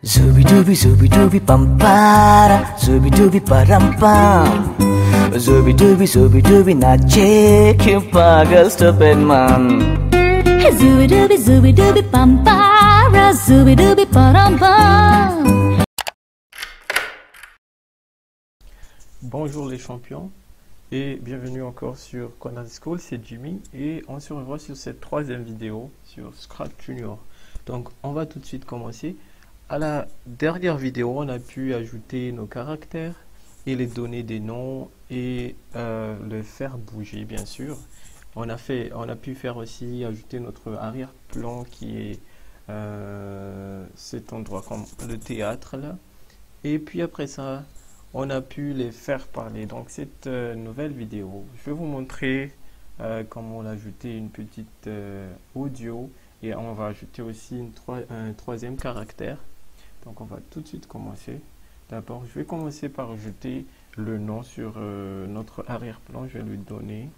Zooby pampara, zooby parampam. Zooby nache que paga stupid man. Zooby pampara, zooby parampam. Bonjour les champions et bienvenue encore sur Conrad School, c'est Jimmy et on se revoit sur cette troisième vidéo sur Scratch Junior. Donc on va tout de suite commencer. À la dernière vidéo, on a pu ajouter nos caractères et les donner des noms et le faire bouger bien sûr. On a pu faire aussi ajouter notre arrière-plan qui est cet endroit comme le théâtre là. Et puis après ça, on a pu les faire parler. Donc cette nouvelle vidéo, je vais vous montrer comment on a ajouté une petite audio et on va ajouter aussi un troisième caractère. Donc on va tout de suite commencer. D'abord, je vais commencer par ajouter le nom sur notre arrière-plan. Je vais lui donner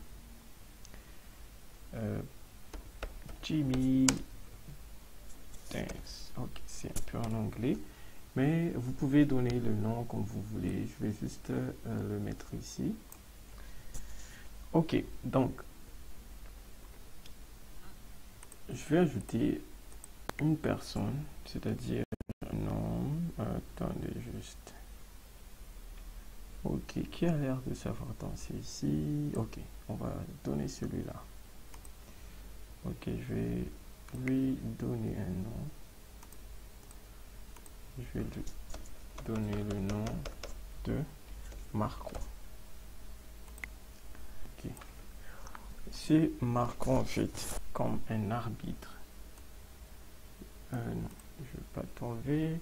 Jimmy Dance. Ok, c'est un peu en anglais. Mais vous pouvez donner le nom comme vous voulez. Je vais juste le mettre ici. Ok, donc je vais ajouter une personne, c'est-à-dire non, attendez juste. Ok, qui a l'air de savoir danser ici? Ok, on va donner celui-là. Ok, je vais lui donner un nom. Je vais lui donner le nom de Marco. Ok. C'est Marco en fait comme un arbitre. Non, je ne vais pas t'enlever.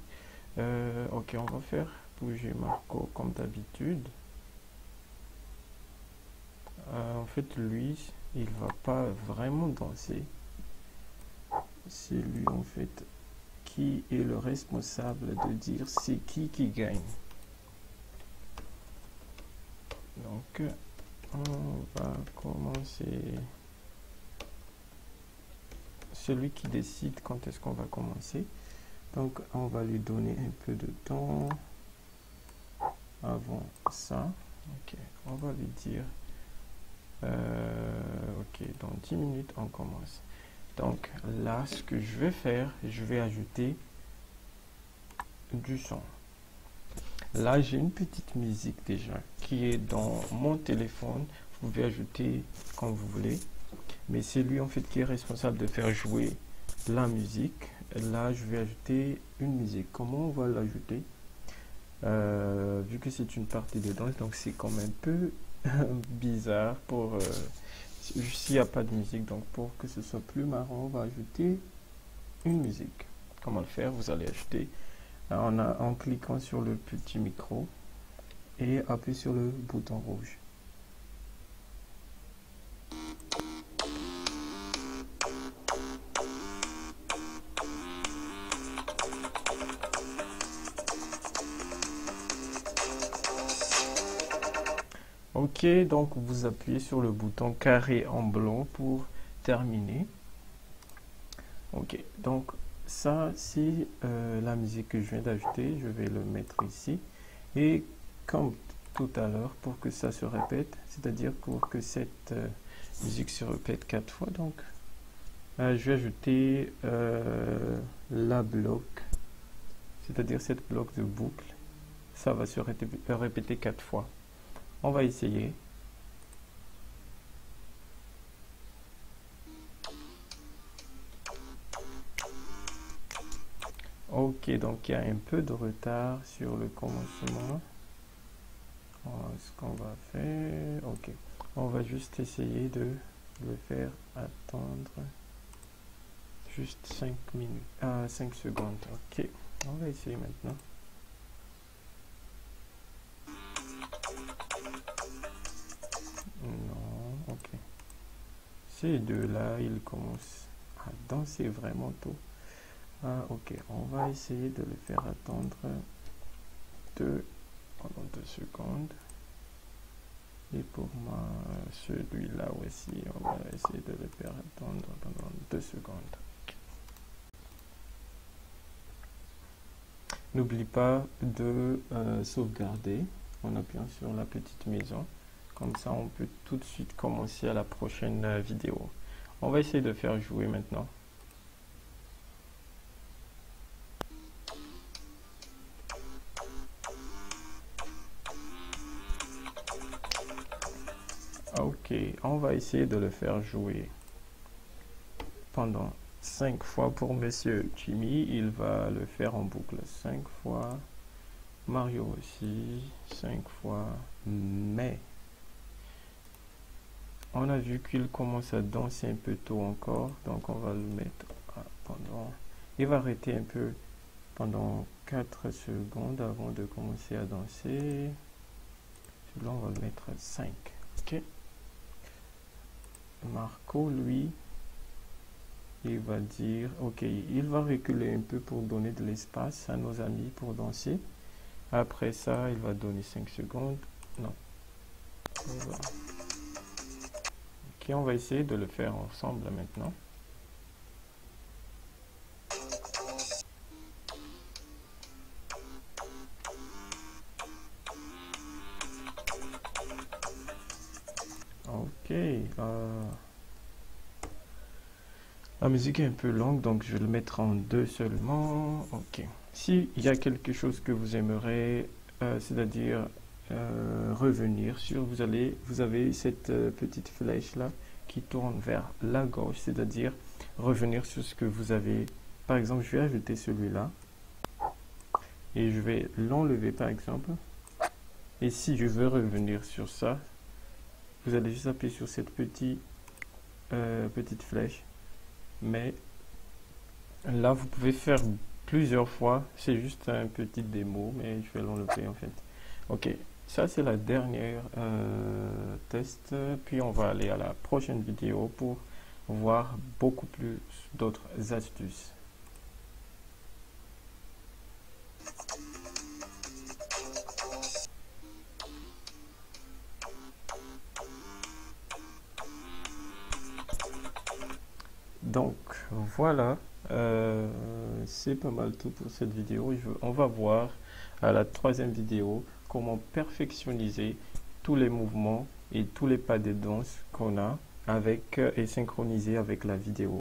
Ok, on va faire bouger Marco comme d'habitude. En fait, lui, il va pas vraiment danser. C'est lui en fait qui est le responsable de dire c'est qui gagne. Donc, on va commencer. Celui qui décide quand est-ce qu'on va commencer. Donc, on va lui donner un peu de temps avant ça. Ok, on va lui dire ok, dans 10 minutes, on commence. Donc, là, ce que je vais faire, je vais ajouter du son. Là, j'ai une petite musique déjà qui est dans mon téléphone. Vous pouvez ajouter quand vous voulez. Mais c'est lui, en fait, qui est responsable de faire jouer la musique. Là, je vais ajouter une musique. Comment on va l'ajouter? Vu que c'est une partie de danse, donc c'est comme un peu bizarre pour s'il n'y a pas de musique. Donc pour que ce soit plus marrant, on va ajouter une musique. Comment le faire? Vous allez ajouter en cliquant sur le petit micro et appuyez sur le bouton rouge. Ok, donc vous appuyez sur le bouton carré en blanc pour terminer. Ok, donc ça c'est la musique que je viens d'ajouter. Je vais le mettre ici. Et comme tout à l'heure, pour que ça se répète, c'est-à-dire pour que cette musique se répète 4 fois, donc je vais ajouter la bloc, c'est-à-dire cette bloc de boucle. Ça va se répéter 4 fois. On va essayer. Ok, donc il y a un peu de retard sur le commencement. Ce qu'on va faire, ok, on va juste essayer de le faire attendre juste 5 minutes, 5 secondes. Ok, on va essayer maintenant. Non, ok. Ces deux-là, ils commencent à danser vraiment tôt. Ok, on va essayer de le faire attendre pendant 2 secondes. Et pour moi, celui-là aussi, on va essayer de le faire attendre pendant 2 secondes. N'oublie pas de sauvegarder en appuyant sur la petite maison. Comme ça, on peut tout de suite commencer à la prochaine vidéo. On va essayer de faire jouer maintenant. Ok, on va essayer de le faire jouer pendant 5 fois pour Monsieur Jimmy. Il va le faire en boucle 5 fois. Mario aussi 5 fois. Mais on a vu qu'il commence à danser un peu tôt encore, donc on va le mettre pendant... Il va arrêter un peu pendant 4 secondes avant de commencer à danser. Celui-là, on va le mettre 5. Ok. Marco, lui, il va dire, ok, il va reculer un peu pour donner de l'espace à nos amis pour danser. Après ça, il va donner 5 secondes. Non. Voilà. Ok, on va essayer de le faire ensemble maintenant. Ok. La musique est un peu longue, donc je vais le mettre en 2 seulement. Ok. S'il y a quelque chose que vous aimerez, c'est-à-dire revenir sur, vous avez cette petite flèche là qui tourne vers la gauche, c'est-à-dire revenir sur ce que vous avez. Par exemple, je vais ajouter celui-là et je vais l'enlever par exemple. Et si je veux revenir sur ça, vous allez juste appuyer sur cette petite flèche. Mais là, vous pouvez faire plusieurs fois. C'est juste un petit démo, mais je vais l'enlever en fait. Ok, ça c'est la dernière test. Puis on va aller à la prochaine vidéo pour voir beaucoup plus d'autres astuces. Donc voilà, c'est pas mal tout pour cette vidéo. On va voir à la 3e vidéo comment perfectionner tous les mouvements et tous les pas de danse qu'on a avec et synchroniser avec la vidéo.